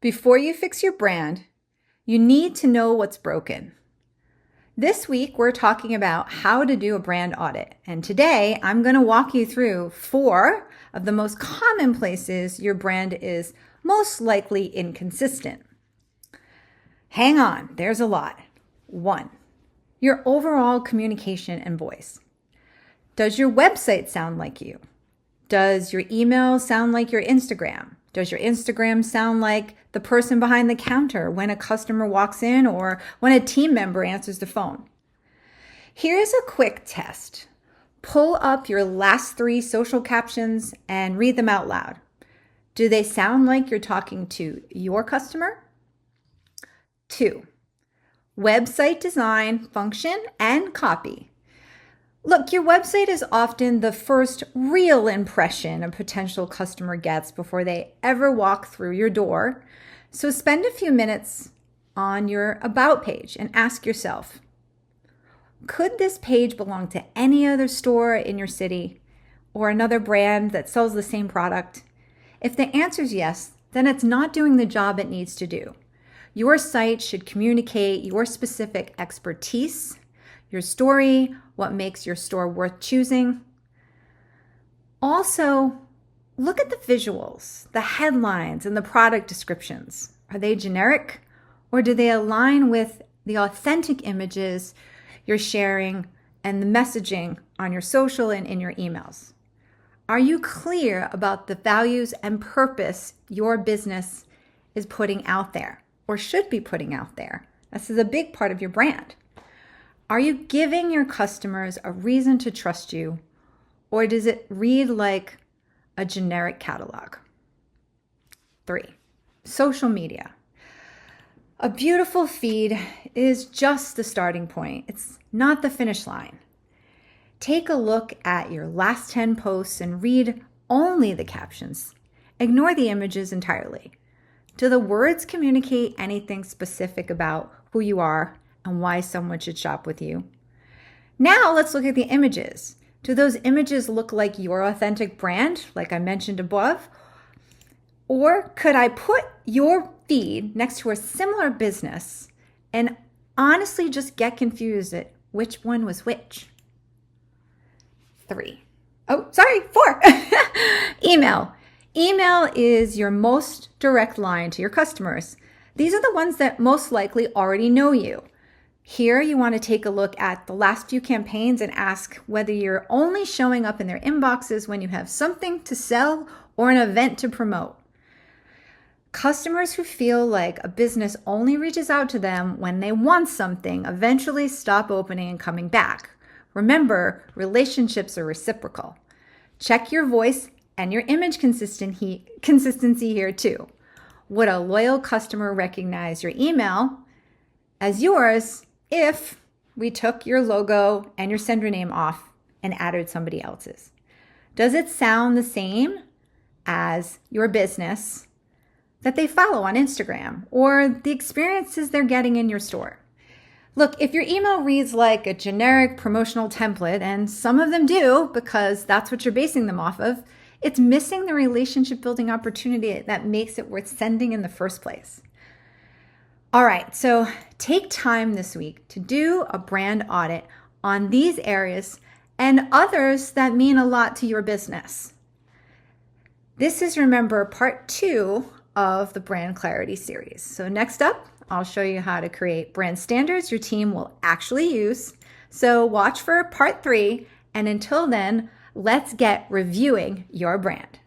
Before you fix your brand, you need to know what's broken. This week, we're talking about how to do a brand audit. And today, I'm going to walk you through 4 of the most common places your brand is most likely inconsistent. Hang on, there's a lot. 1, your overall communication and voice. Does your website sound like you? Does your email sound like your Instagram? Does your Instagram sound like the person behind the counter when a customer walks in or when a team member answers the phone? Here's a quick test. Pull up your last 3 social captions and read them out loud. Do they sound like you're talking to your customer? 2, website design, function, and copy. Look, your website is often the first real impression a potential customer gets before they ever walk through your door. So spend a few minutes on your About page and ask yourself, could this page belong to any other store in your city or another brand that sells the same product? If the answer is yes, then it's not doing the job it needs to do. Your site should communicate your specific expertise, your story, what makes your store worth choosing. Also, look at the visuals, the headlines, and the product descriptions. Are they generic or do they align with the authentic images you're sharing and the messaging on your social and in your emails? Are you clear about the values and purpose your business is putting out there or should be putting out there? This is a big part of your brand. Are you giving your customers a reason to trust you, or does it read like a generic catalog? 3, social media. A beautiful feed is just the starting point. It's not the finish line. Take a look at your last 10 posts and read only the captions. Ignore the images entirely. Do the words communicate anything specific about who you are and why someone should shop with you? Now let's look at the images. Do those images look like your authentic brand, like I mentioned above? Or could I put your feed next to a similar business and honestly just get confused at which one was which? 4. Email. Email is your most direct line to your customers. These are the ones that most likely already know you. Here, you want to take a look at the last few campaigns and ask whether you're only showing up in their inboxes when you have something to sell or an event to promote. Customers who feel like a business only reaches out to them when they want something eventually stop opening and coming back. Remember, relationships are reciprocal. Check your voice and your image consistency here too. Would a loyal customer recognize your email as yours if we took your logo and your sender name off and added somebody else's? Does it sound the same as your business that they follow on Instagram or the experiences they're getting in your store? Look, if your email reads like a generic promotional template, and some of them do because that's what you're basing them off of, it's missing the relationship building opportunity that makes it worth sending in the first place. All right, so take time this week to do a brand audit on these areas and others that mean a lot to your business. This is, remember, part 2 of the Brand Clarity series. So next up, I'll show you how to create brand standards your team will actually use. So watch for part 3, and until then, let's get reviewing your brand.